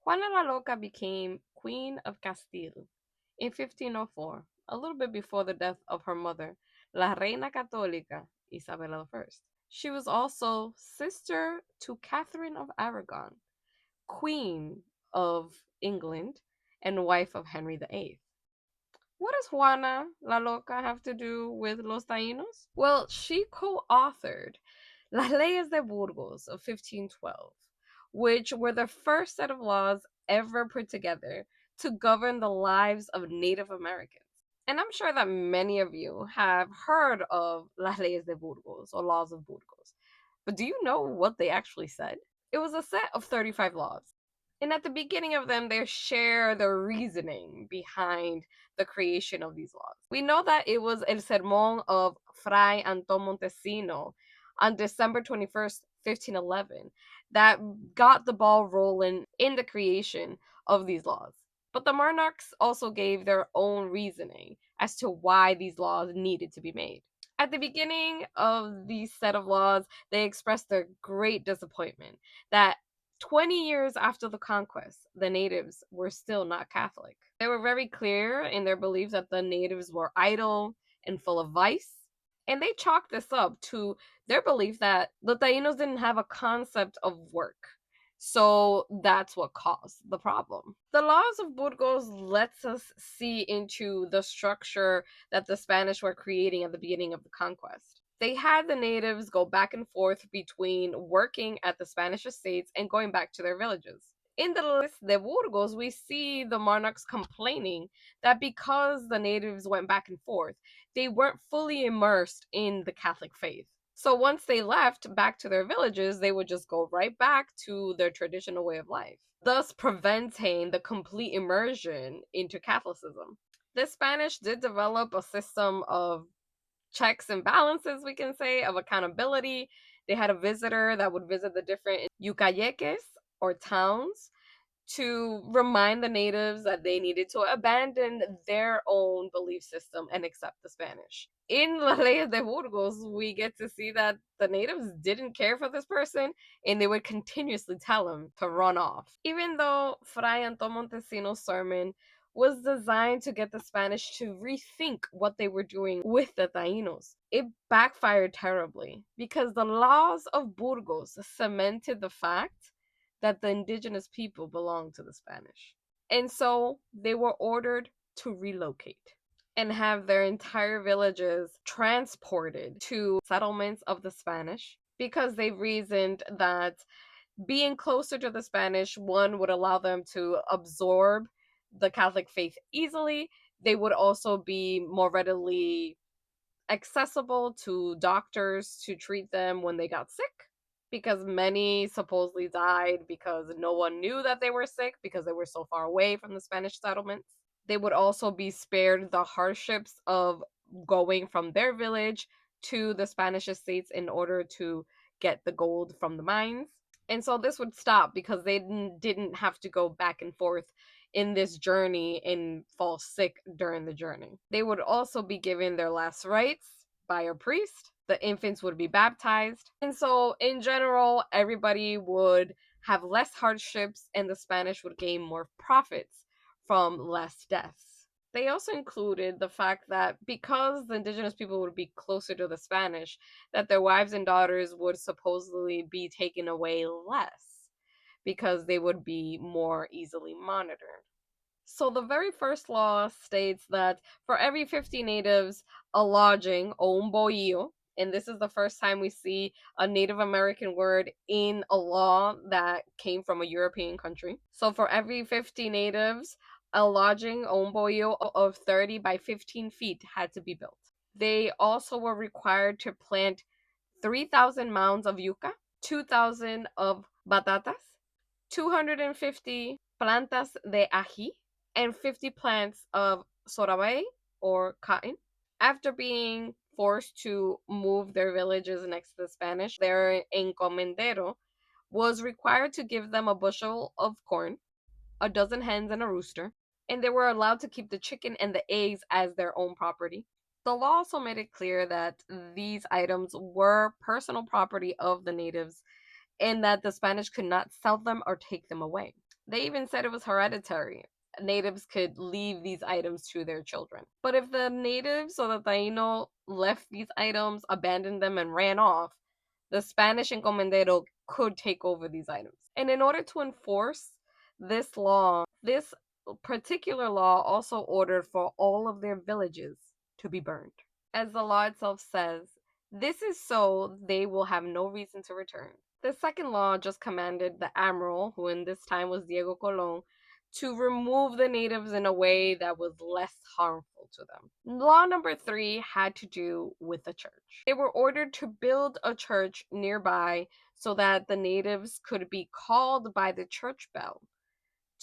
Juana la Loca became Queen of Castile in 1504, a little bit before the death of her mother, La Reina Católica Isabella I. She was also sister to Catherine of Aragon, Queen of England, and wife of Henry VIII. What does Juana la Loca have to do with Los Tainos? Well, she co authored Las Leyes de Burgos of 1512, which were the first set of laws ever put together to govern the lives of Native Americans. And I'm sure that many of you have heard of Las Leyes de Burgos or Laws of Burgos. But do you know what they actually said? It was a set of 35 laws. And at the beginning of them, they share the reasoning behind the creation of these laws. We know that it was El Sermón of Fray Antón Montesino on December 21st, 1511, that got the ball rolling in the creation of these laws. But the monarchs also gave their own reasoning as to why these laws needed to be made. At the beginning of these set of laws, they expressed their great disappointment that 20 years after the conquest, the natives were still not Catholic. They were very clear in their belief that the natives were idle and full of vice, and they chalked this up to their belief that the Tainos didn't have a concept of work. So that's what caused the problem. The laws of Burgos lets us see into the structure that the Spanish were creating at the beginning of the conquest. They had the natives go back and forth between working at the Spanish estates and going back to their villages. In the Leyes de Burgos, we see the monarchs complaining that because the natives went back and forth, they weren't fully immersed in the Catholic faith. So once they left back to their villages, they would just go right back to their traditional way of life, thus preventing the complete immersion into Catholicism. The Spanish did develop a system of checks and balances, we can say, of accountability. They had a visitor that would visit the different yucayekes or towns to remind the natives that they needed to abandon their own belief system and accept the Spanish. In La Leyes de Burgos, we get to see that the natives didn't care for this person and they would continuously tell him to run off. Even though Fray Antón Montesino's sermon was designed to get the Spanish to rethink what they were doing with the Tainos, it backfired terribly because the laws of Burgos cemented the fact that the indigenous people belonged to the Spanish. And so they were ordered to relocate and have their entire villages transported to settlements of the Spanish because they reasoned that being closer to the Spanish, one, would allow them to absorb the Catholic faith easily. They would also be more readily accessible to doctors to treat them when they got sick, because many supposedly died because no one knew that they were sick because they were so far away from the Spanish settlements. They would also be spared the hardships of going from their village to the Spanish estates in order to get the gold from the mines. And so this would stop because they didn't have to go back and forth in this journey and fall sick during the journey. They would also be given their last rites by a priest. The infants would be baptized. And so, in general, everybody would have less hardships and the Spanish would gain more profits from less deaths. They also included the fact that because the indigenous people would be closer to the Spanish, that their wives and daughters would supposedly be taken away less because they would be more easily monitored. So the very first law states that for every 50 natives, a lodging, o un bohío, and this is the first time we see a Native American word in a law that came from a European country. So for every 50 natives, a lodging, o un bohío of 30 by 15 feet had to be built. They also were required to plant 3,000 mounds of yucca, 2,000 of batatas, 250 plantas de ají, and 50 plants of sorabe or cotton. After being forced to move their villages next to the Spanish, their encomendero was required to give them a bushel of corn, a dozen hens, and a rooster, and they were allowed to keep the chicken and the eggs as their own property. The law also made it clear that these items were personal property of the natives and that the Spanish could not sell them or take them away. They even said it was hereditary. Natives could leave these items to their children. But if the natives or the Taino left these items, abandoned them, and ran off, the Spanish encomendero could take over these items. And in order to enforce this law, this particular law also ordered for all of their villages to be burned. As the law itself says, this is so they will have no reason to return. The second law just commanded the admiral, who in this time was Diego Colon, to remove the natives in a way that was less harmful to them. Law number 3 had to do with the church. They were ordered to build a church nearby so that the natives could be called by the church bell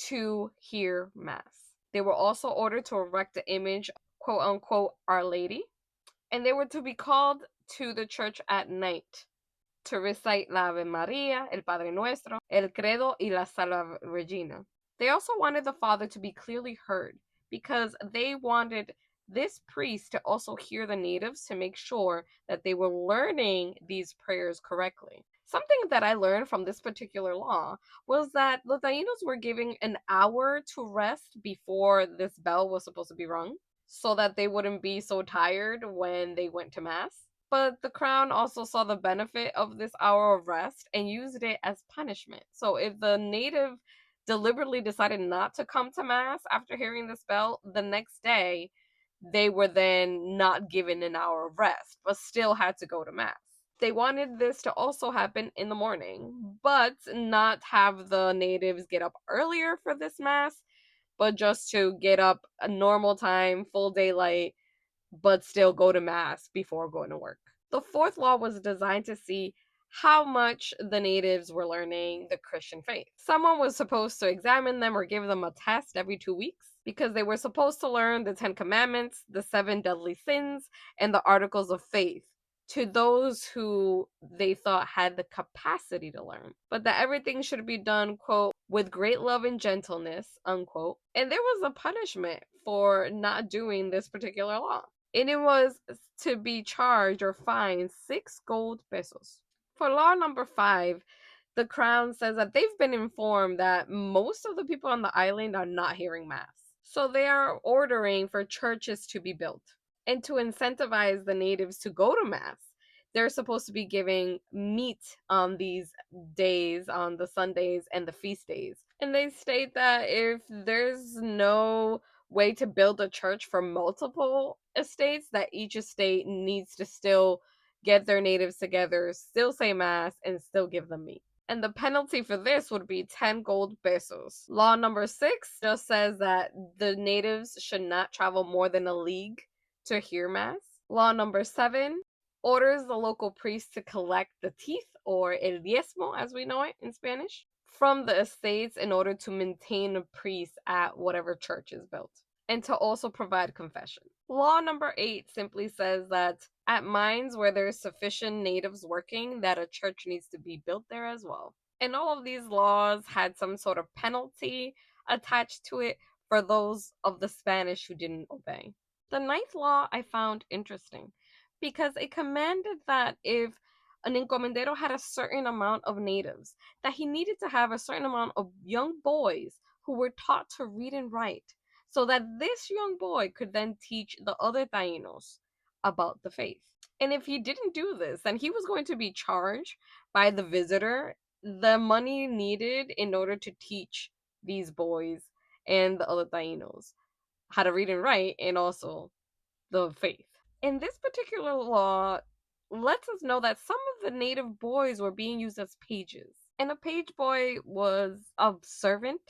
to hear mass. They were also ordered to erect the image, quote unquote, Our Lady, and they were to be called to the church at night to recite la Ave Maria, el Padre Nuestro, el Credo y la Salve Regina. They also wanted the Father to be clearly heard because they wanted this priest to also hear the natives to make sure that they were learning these prayers correctly. Something that I learned from this particular law was that the Tainos were giving an hour to rest before this bell was supposed to be rung so that they wouldn't be so tired when they went to Mass. But the crown also saw the benefit of this hour of rest and used it as punishment. So if the native deliberately decided not to come to Mass after hearing this bell, the next day they were then not given an hour of rest, but still had to go to Mass. They wanted this to also happen in the morning, but not have the natives get up earlier for this Mass, but just to get up a normal time, full daylight, but still go to Mass before going to work. The fourth law was designed to see how much the natives were learning the Christian faith. Someone was supposed to examine them or give them a test every 2 weeks because they were supposed to learn the 10 Commandments, the 7 deadly sins, and the articles of faith to those who they thought had the capacity to learn, but that everything should be done, quote, with great love and gentleness, unquote. And there was a punishment for not doing this particular law. And it was to be charged or fined 6 gold pesos. For law number 5, the crown says that they've been informed that most of the people on the island are not hearing Mass. So they are ordering for churches to be built. And to incentivize the natives to go to Mass, they're supposed to be giving meat on these days, on the Sundays and the feast days. And they state that if there's no way to build a church for multiple estates, that each estate needs to still get their natives together, still say Mass, and still give them meat. And the penalty for this would be 10 gold pesos. Law number 6 just says that the natives should not travel more than a league to hear Mass. Law number 7 orders the local priest to collect the teeth, or el diezmo as we know it in Spanish, from the estates in order to maintain a priest at whatever church is built, and to also provide confession. Law number 8 simply says that at mines where there is sufficient natives working, that a church needs to be built there as well. And all of these laws had some sort of penalty attached to it for those of the Spanish who didn't obey. The 9th law I found interesting because it commanded that if an encomendero had a certain amount of natives, that he needed to have a certain amount of young boys who were taught to read and write, so that this young boy could then teach the other Tainos about the faith. And if he didn't do this, then he was going to be charged by the visitor the money needed in order to teach these boys and the other Tainos how to read and write, and also the faith. And this particular law lets us know that some of the native boys were being used as pages. And a page boy was a servant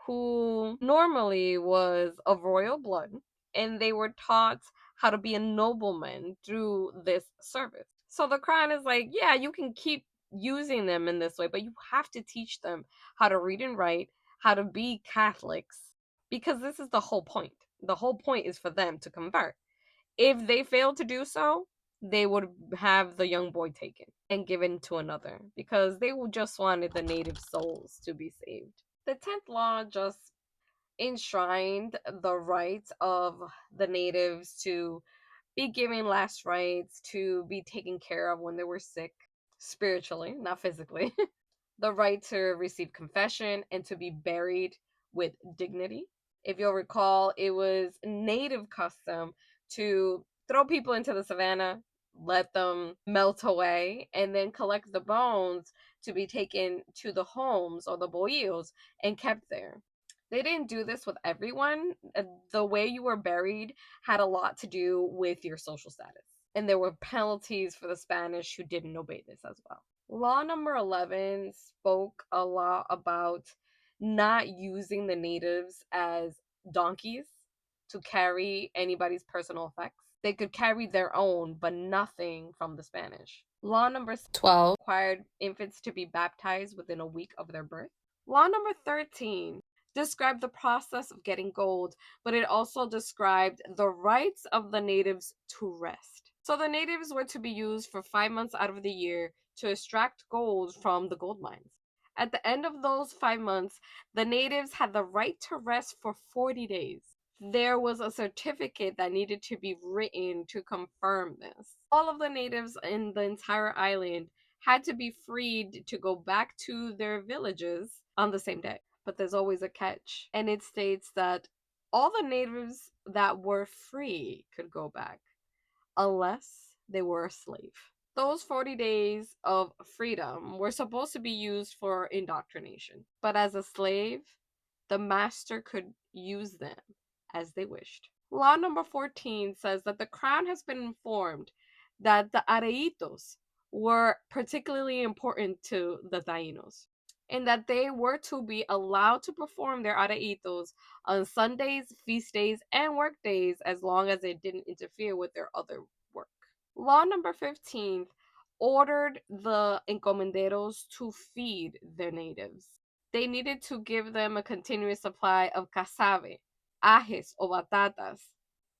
who normally was of royal blood, and they were taught how to be a nobleman through this service. So the crown is like, yeah, you can keep using them in this way, but you have to teach them how to read and write, how to be Catholics, because this is the whole point. The whole point is for them to convert. If they fail to do so, they would have the young boy taken and given to another because they just wanted the native souls to be saved. The 10th law just enshrined the right of the natives to be given last rites, to be taken care of when they were sick, spiritually, not physically. the right to receive confession and to be buried with dignity. If you'll recall, it was native custom to throw people into the savannah, let them melt away, and then collect the bones to be taken to the homes or the bohíos and kept there. They didn't do this with everyone. The way you were buried had a lot to do with your social status. And there were penalties for the Spanish who didn't obey this as well. Law number 11 spoke a lot about not using the natives as donkeys to carry anybody's personal effects. They could carry their own, but nothing from the Spanish. Law number 12 required infants to be baptized within a week of their birth. Law number 13 described the process of getting gold, but it also described the rights of the natives to rest. So the natives were to be used for 5 months out of the year to extract gold from the gold mines. At the end of those 5 months, the natives had the right to rest for 40 days. There was a certificate that needed to be written to confirm this. All of the natives in the entire island had to be freed to go back to their villages on the same day. But there's always a catch, and it states that all the natives that were free could go back unless they were a slave. Those 40 days of freedom were supposed to be used for indoctrination, but as a slave, the master could use them as they wished. Law number 14 says that the crown has been informed that the areitos were particularly important to the Tainos, and that they were to be allowed to perform their areitos on Sundays, feast days, and work days as long as it didn't interfere with their other work. Law number 15 ordered the encomenderos to feed their natives. They needed to give them a continuous supply of cassave, ajes or batatas,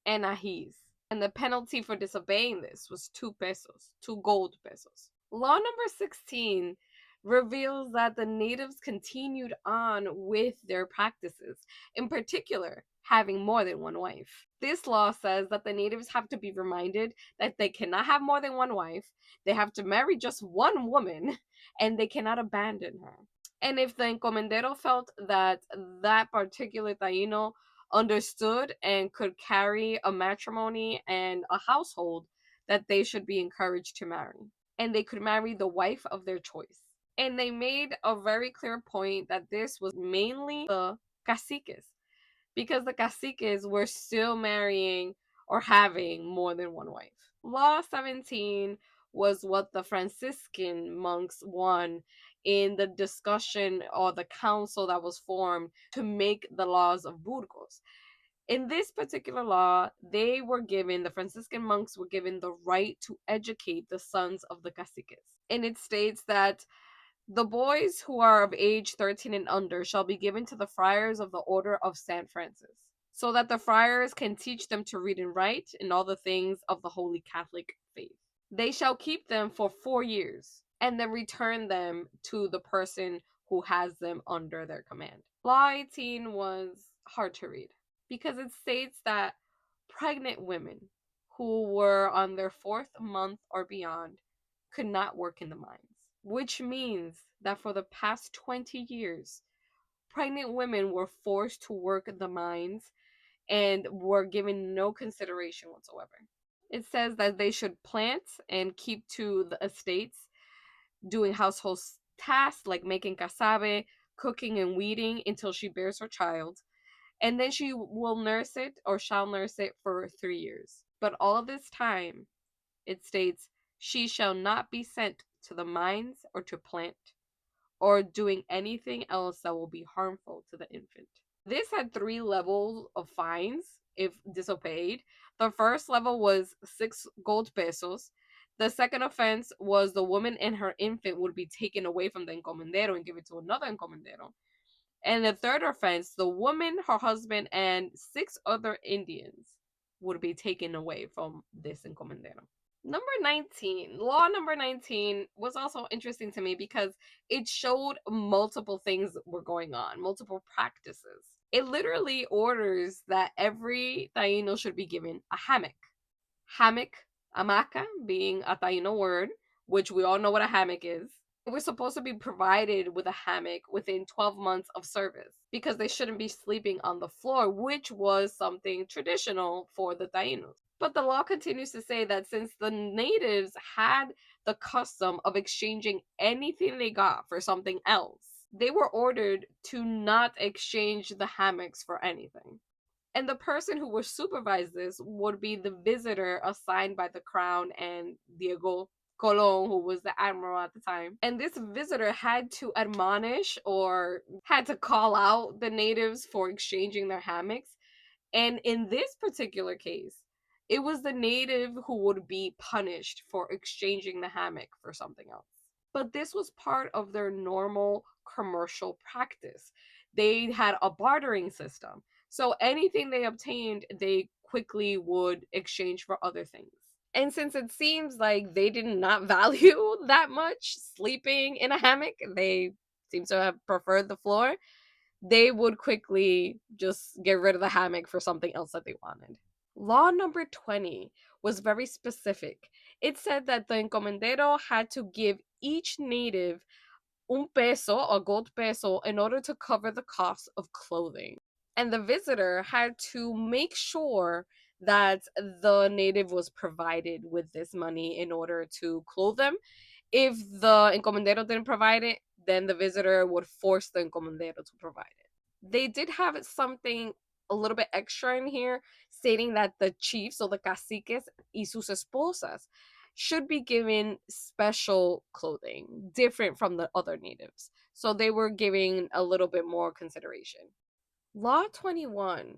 and ajís. And the penalty for disobeying this was 2 pesos, 2 gold pesos. Law number 16 reveals that the natives continued on with their practices, in particular, having more than one wife. This law says that the natives have to be reminded that they cannot have more than one wife, they have to marry just one woman, and they cannot abandon her. And if the encomendero felt that that particular Taino understood and could carry a matrimony and a household, that they should be encouraged to marry. And they could marry the wife of their choice. And they made a very clear point that this was mainly the caciques, because the caciques were still marrying or having more than one wife. Law 17 was what the Franciscan monks won in the discussion or the council that was formed to make the Laws of Burgos. In this particular law, the Franciscan monks were given the right to educate the sons of the caciques. And it states that the boys who are of age 13 and under shall be given to the friars of the Order of St. Francis, so that the friars can teach them to read and write and all the things of the Holy Catholic faith. They shall keep them for 4 years, and then return them to the person who has them under their command. Law 18 was hard to read, because it states that pregnant women who were on their 4th month or beyond could not work in the mines. Which means that for the past 20 years, pregnant women were forced to work the mines and were given no consideration whatsoever. It says that they should plant and keep to the estates, doing household tasks like making cassave, cooking and weeding until she bears her child, and then she will nurse it or shall nurse it for 3 years. But all of this time, it states, she shall not be sent to the mines or to plant or doing anything else that will be harmful to the infant. This had 3 levels of fines if disobeyed. The first level was 6 gold pesos. The second offense was the woman and her infant would be taken away from the encomendero and given to another encomendero. And the third offense, the woman, her husband, and 6 other Indians would be taken away from this encomendero. Law number 19 was also interesting to me because it showed multiple things that were going on, multiple practices. It literally orders that every Taino should be given a hammock. Hammock, hamaca, being a Taino word, which we all know what a hammock is. They were supposed to be provided with a hammock within 12 months of service because they shouldn't be sleeping on the floor, which was something traditional for the Tainos. But the law continues to say that since the natives had the custom of exchanging anything they got for something else, they were ordered to not exchange the hammocks for anything. And the person who would supervise this would be the visitor assigned by the crown and Diego Colon, who was the admiral at the time. And this visitor had to admonish or had to call out the natives for exchanging their hammocks. And in this particular case, it was the native who would be punished for exchanging the hammock for something else. But this was part of their normal commercial practice. They had a bartering system. So anything they obtained, they quickly would exchange for other things. And since it seems like they did not value that much sleeping in a hammock, they seem to have preferred the floor, they would quickly just get rid of the hammock for something else that they wanted. Law number 20 was very specific. It said that the encomendero had to give each native un peso, a gold peso, in order to cover the cost of clothing. And the visitor had to make sure that the native was provided with this money in order to clothe them. If the encomendero didn't provide it, then the visitor would force the encomendero to provide it. They did have something a little bit extra in here, stating that the chiefs or the caciques y sus esposas should be given special clothing, different from the other natives. So they were giving a little bit more consideration. Law 21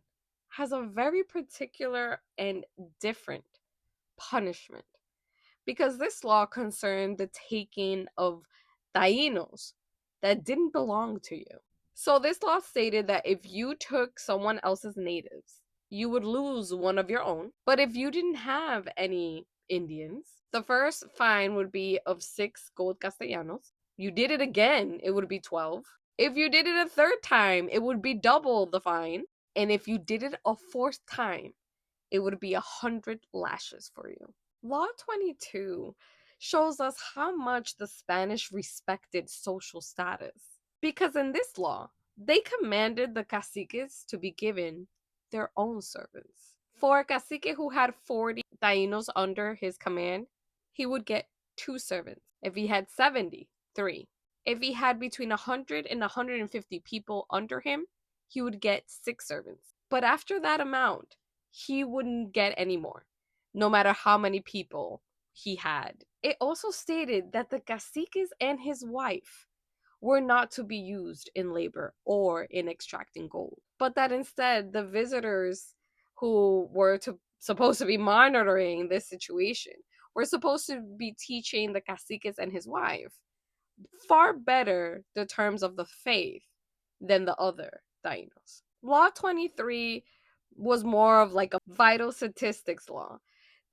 has a very particular and different punishment because this law concerned the taking of Tainos that didn't belong to you. So this law stated that if you took someone else's natives, you would lose one of your own. But if you didn't have any Indians, the first fine would be of 6 gold castellanos. You did it again, it would be 12. If you did it a third time, it would be double the fine. And if you did it a fourth time, it would be 100 lashes for you. Law 22 shows us how much the Spanish respected social status. Because in this law, they commanded the caciques to be given their own servants. For a cacique who had 40 Tainos under his command, he would get 2 servants. If he had 70, 3. If he had between 100 and 150 people under him, he would get 6 servants. But after that amount, he wouldn't get any more, no matter how many people he had. It also stated that the caciques and his wife were not to be used in labor or in extracting gold, but that instead the visitors who were supposed to be monitoring this situation were supposed to be teaching the caciques and his wife far better the terms of the faith than the other Tainos. Law 23 was more of like a vital statistics law.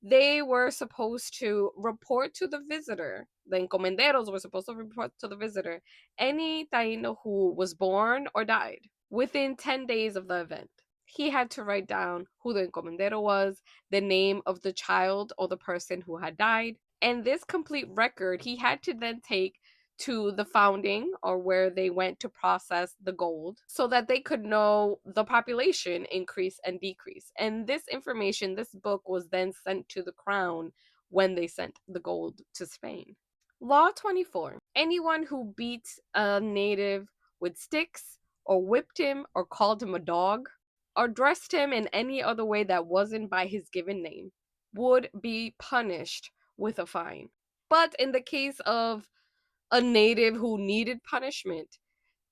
They were supposed to report to the visitor. The encomenderos were supposed to report to the visitor any Taino who was born or died within 10 days of the event. He had to write down who the encomendero was, the name of the child or the person who had died, and this complete record he had to then take to the founding or where they went to process the gold so that they could know the population increase and decrease. And this information, this book was then sent to the crown when they sent the gold to Spain. Law 24. Anyone who beat a native with sticks or whipped him or called him a dog or dressed him in any other way that wasn't by his given name would be punished with a fine. But in the case of a native who needed punishment,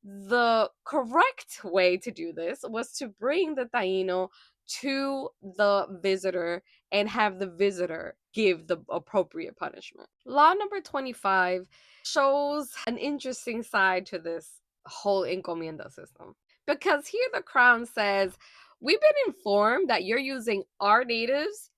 the correct way to do this was to bring the Taino to the visitor and have the visitor give the appropriate punishment. Law number 25 shows an interesting side to this whole encomienda system. Because here the crown says, we've been informed that you're using our natives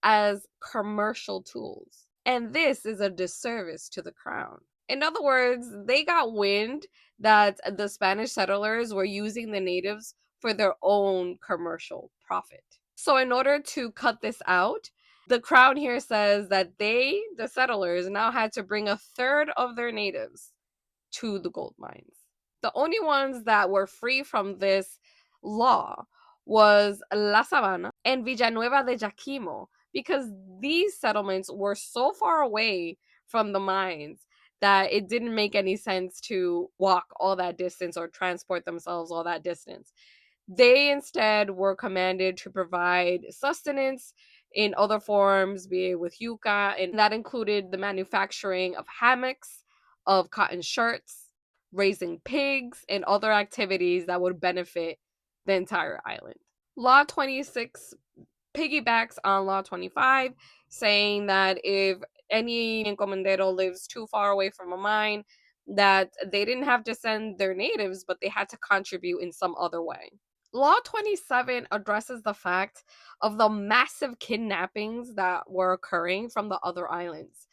as commercial tools. And this is a disservice to the crown. In other words, they got wind that the Spanish settlers were using the natives for their own commercial profit. So in order to cut this out, The crown here says that they, the settlers, now had to bring a third of their natives to the gold mines. The only ones that were free from this law was La Sabana and Villanueva de Yaquimo, because these settlements were so far away from the mines that it didn't make any sense to walk all that distance or transport themselves all that distance. They instead were commanded to provide sustenance in other forms, be it with yuca, and that included the manufacturing of hammocks, of cotton shirts, raising pigs, and other activities that would benefit the entire island. Law 26 piggybacks on Law 25, saying that if any encomendero lives too far away from a mine, that they didn't have to send their natives, but they had to contribute in some other way. Law 27 addresses the fact of the massive kidnappings that were occurring from the other islands.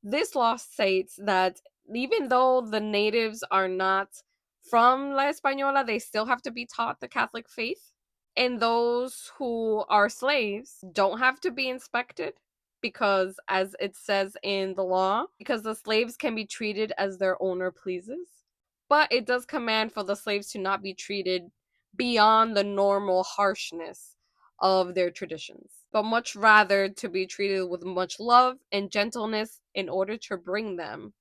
This law states that even though the natives are not from La Española, they still have to be taught the Catholic faith. And those who are slaves don't have to be inspected because, as it says in the law, because the slaves can be treated as their owner pleases. But it does command for the slaves to not be treated beyond the normal harshness of their traditions, but much rather to be treated with much love and gentleness in order to bring them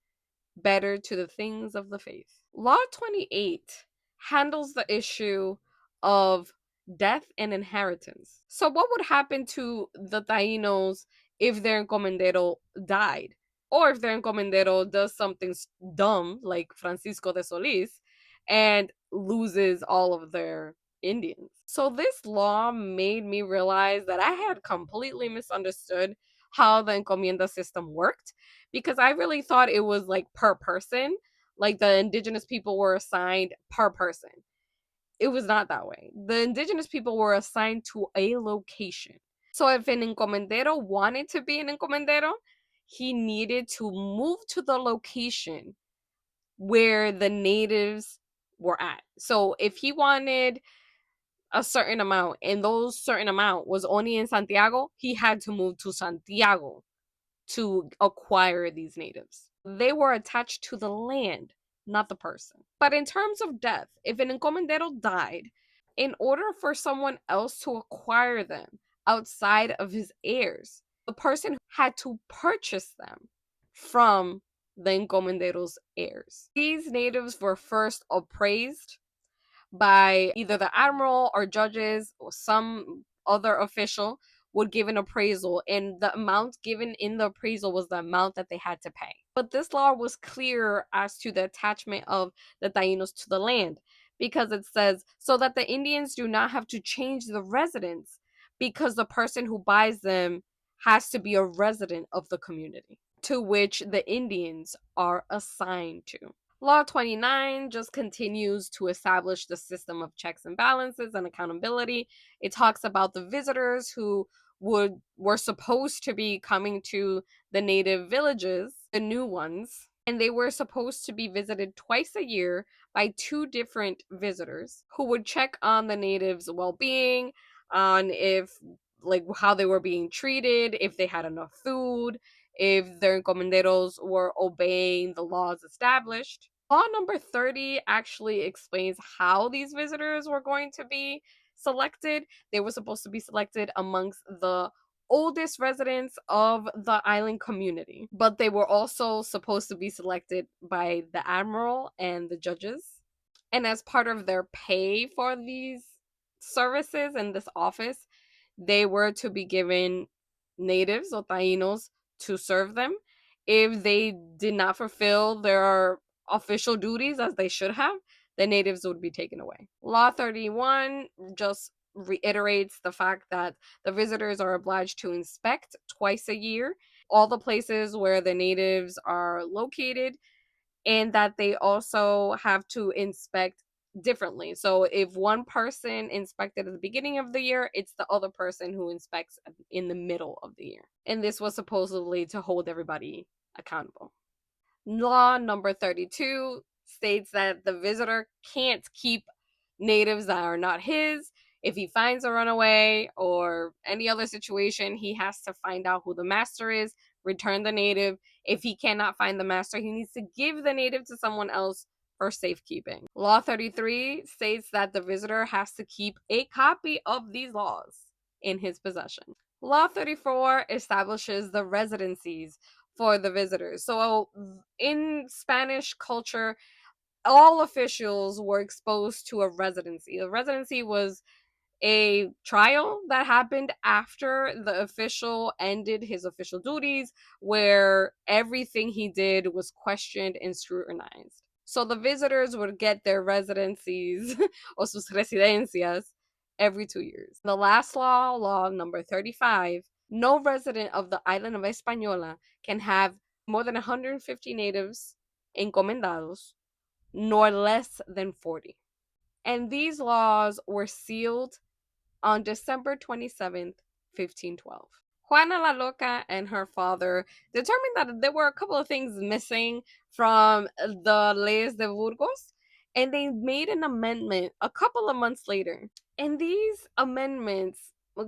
better to the things of the faith. Law 28 handles the issue of death and inheritance. So, what would happen to the Tainos if their encomendero died? Or if their encomendero does something dumb, like Francisco de Solis, and loses all of their Indians. So, this law made me realize that I had completely misunderstood how the encomienda system worked, because I really thought it was like per person, like the indigenous people were assigned per person. It was not that way. The indigenous people were assigned to a location. So if an encomendero wanted to be an encomendero, he needed to move to the location where the natives were at. So if he wanted a certain amount and those certain amount was only in Santiago, he had to move to Santiago to acquire these natives. They were attached to the land, not the person. But in terms of death, if an encomendero died, in order for someone else to acquire them outside of his heirs, the person had to purchase them from the encomendero's heirs. These natives were first appraised by either the admiral or judges or some other official would give an appraisal, and the amount given in the appraisal was the amount that they had to pay. But this law was clear as to the attachment of the Tainos to the land, because it says so that the Indians do not have to change the residence because the person who buys them has to be a resident of the community to which the Indians are assigned to. Law 29 just continues to establish the system of checks and balances and accountability. It talks about the visitors who were supposed to be coming to the native villages, the new ones, and they were supposed to be visited twice a year by two different visitors who would check on the natives' well-being, on if like how they were being treated, if they had enough food, if their encomenderos were obeying the laws established. Law number 30 actually explains how these visitors were going to be selected. They were supposed to be selected amongst the oldest residents of the island community, but they were also supposed to be selected by the admiral and the judges. And as part of their pay for these services in this office, they were to be given natives or Tainos to serve them. If they did not fulfill their official duties as they should have, the natives would be taken away. Law 31 just reiterates the fact that the visitors are obliged to inspect twice a year all the places where the natives are located, and that they also have to inspect differently. So if one person inspected at the beginning of the year, it's the other person who inspects in the middle of the year. And this was supposedly to hold everybody accountable. Law number 32 states that the visitor can't keep natives that are not his. If he finds a runaway or any other situation, he has to find out who the master is, return the native. If he cannot find the master, he needs to give the native to someone else for safekeeping. Law 33 states that the visitor has to keep a copy of these laws in his possession. Law 34 establishes the residencies for the visitors. So in Spanish culture, all officials were exposed to a residency. A residency was a trial that happened after the official ended his official duties, where everything he did was questioned and scrutinized. So the visitors would get their residencies or sus residencias every 2 years. The last law, law number 35, no resident of the island of Española can have more than 150 natives encomendados, nor less than 40. And these laws were sealed on December 27th, 1512. Juana la Loca and her father determined that there were a couple of things missing from the Leyes de Burgos, and they made an amendment a couple of months later. And these amendments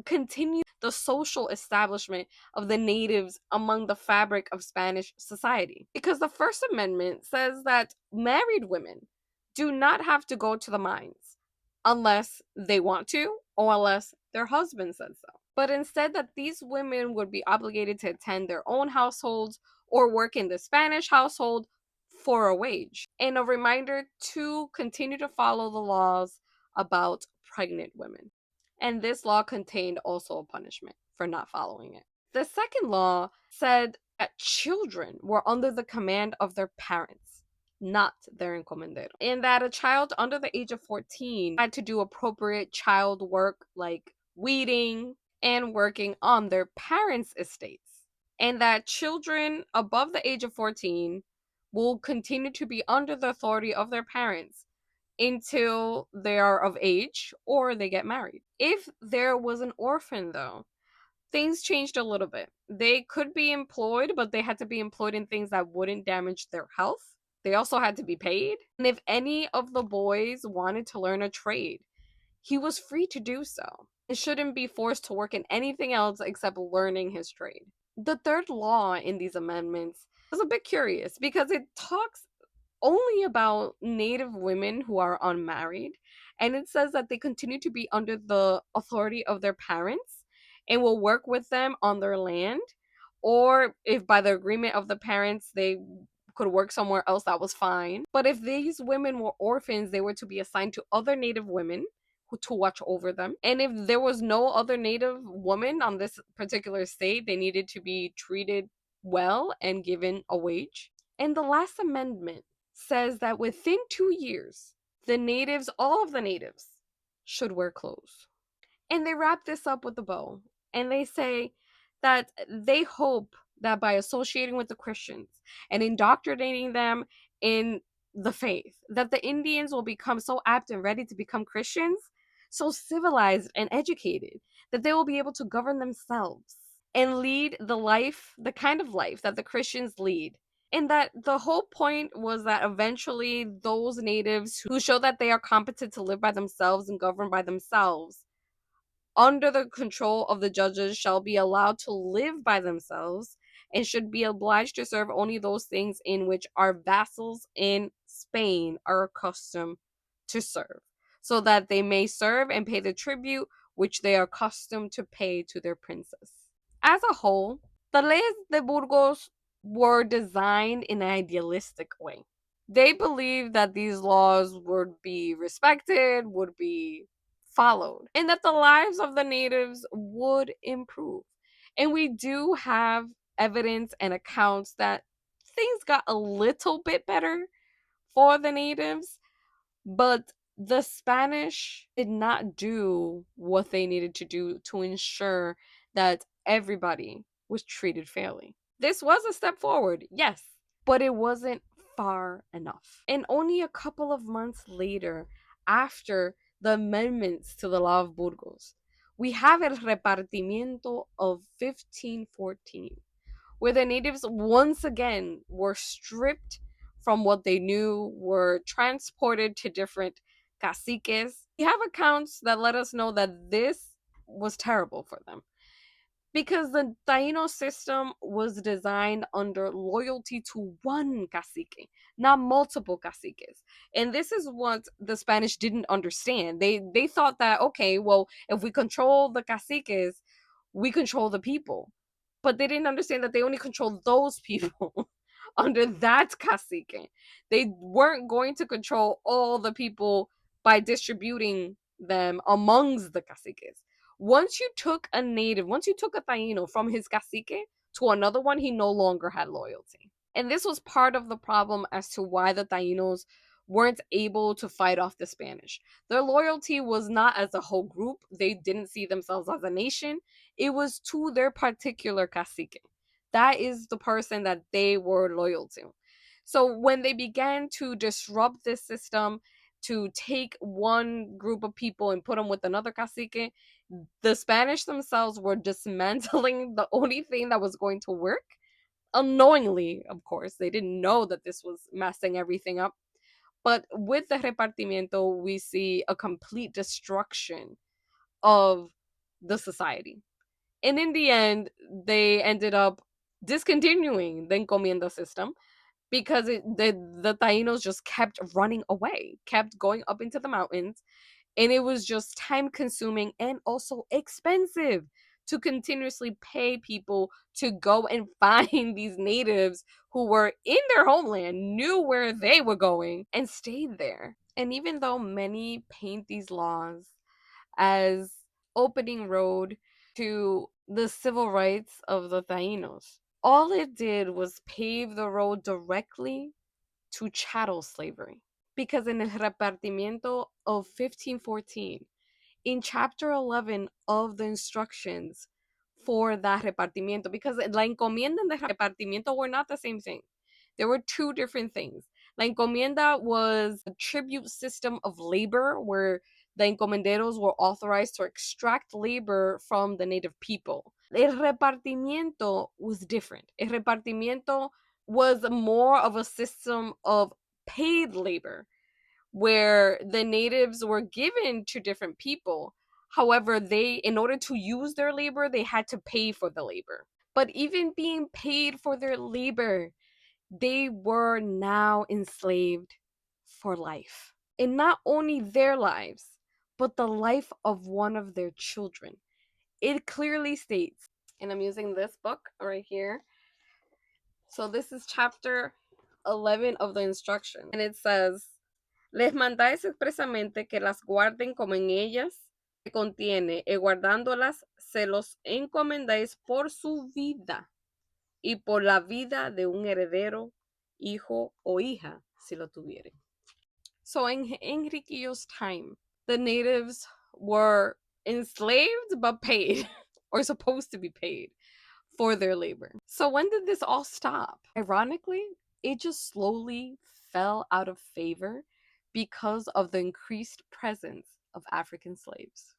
continue the social establishment of the natives among the fabric of Spanish society. Because the First Amendment says that married women do not have to go to the mines unless they want to or unless their husband says so. But instead, that these women would be obligated to attend their own households or work in the Spanish household for a wage. And a reminder to continue to follow the laws about pregnant women. And this law contained also a punishment for not following it. The second law said that children were under the command of their parents, not their encomendero, and that a child under the age of 14 had to do appropriate child work like weeding and working on their parents' estates, and that children above the age of 14 will continue to be under the authority of their parents until they are of age or they get married. If there was an orphan, though, things changed a little bit. They could be employed, but they had to be employed in things that wouldn't damage their health. They also had to be paid. And if any of the boys wanted to learn a trade, he was free to do so. It shouldn't be forced to work in anything else except learning his trade. The third law in these amendments is a bit curious because it talks only about native women who are unmarried, and it says that they continue to be under the authority of their parents and will work with them on their land, or if by the agreement of the parents they could work somewhere else, that was fine. But if these women were orphans, they were to be assigned to other native women to watch over them. And if there was no other native woman on this particular state, they needed to be treated well and given a wage. And the last amendment says that within 2 years, the natives, all of the natives, should wear clothes. And they wrap this up with a bow. And they say that they hope that by associating with the Christians and indoctrinating them in the faith, that the Indians will become so apt and ready to become Christians, so civilized and educated, that they will be able to govern themselves and lead the life, the kind of life that the Christians lead. And that the whole point was that eventually those natives who show that they are competent to live by themselves and govern by themselves, under the control of the judges, shall be allowed to live by themselves and should be obliged to serve only those things in which our vassals in Spain are accustomed to serve, so that they may serve and pay the tribute which they are accustomed to pay to their princes. As a whole, the Leyes de Burgos were designed in an idealistic way. They believed that these laws would be respected, would be followed, and that the lives of the natives would improve. And we do have evidence and accounts that things got a little bit better for the natives, but the Spanish did not do what they needed to do to ensure that everybody was treated fairly. This was a step forward, yes, but it wasn't far enough. And only a couple of months later, after the amendments to the Law of Burgos, we have el Repartimiento of 1514, where the natives once again were stripped from what they knew, were transported to different caciques. We have accounts that let us know that this was terrible for them because the Taino system was designed under loyalty to one cacique, not multiple caciques. And this is what the Spanish didn't understand. They thought that, okay, well, if we control the caciques, we control the people. But they didn't understand that they only control those people under that cacique. They weren't going to control all the people by distributing them amongst the caciques. Once you took a native, once you took a Taino from his cacique to another one, he no longer had loyalty. And this was part of the problem as to why the Tainos weren't able to fight off the Spanish. Their loyalty was not as a whole group, they didn't see themselves as a nation, it was to their particular cacique. That is the person that they were loyal to. So when they began to disrupt this system, to take one group of people and put them with another cacique, the Spanish themselves were dismantling the only thing that was going to work. Unknowingly, of course, they didn't know that this was messing everything up. But with the repartimiento, we see a complete destruction of the society. And in the end, they ended up discontinuing the encomienda system because the Tainos just kept running away, kept going up into the mountains, and it was just time consuming and also expensive to continuously pay people to go and find these natives who were in their homeland, knew where they were going, and stayed there. And even though many paint these laws as opening road to the civil rights of the Tainos, all it did was pave the road directly to chattel slavery. Because in el repartimiento of 1514, in chapter 11 of the instructions for that repartimiento, because la encomienda and the repartimiento were not the same thing. There were two different things. La encomienda was a tribute system of labor where the encomenderos were authorized to extract labor from the native people. El repartimiento was different. El repartimiento was more of a system of paid labor where the natives were given to different people. However, they, in order to use their labor, they had to pay for the labor. But even being paid for their labor, they were now enslaved for life. And not only their lives, but the life of one of their children. It clearly states, and I'm using this book right here. So this is chapter 11 of the instruction. And it says, les mandáis expresamente que las guarden como en ellas se contiene, y guardándolas se los encomendáis por su vida y por la vida de un heredero, hijo o hija, si lo tuvieren. So in Enriquillo's time, the natives were enslaved but paid, or supposed to be paid, for their labor. So when did this all stop? Ironically, it just slowly fell out of favor because of the increased presence of African slaves.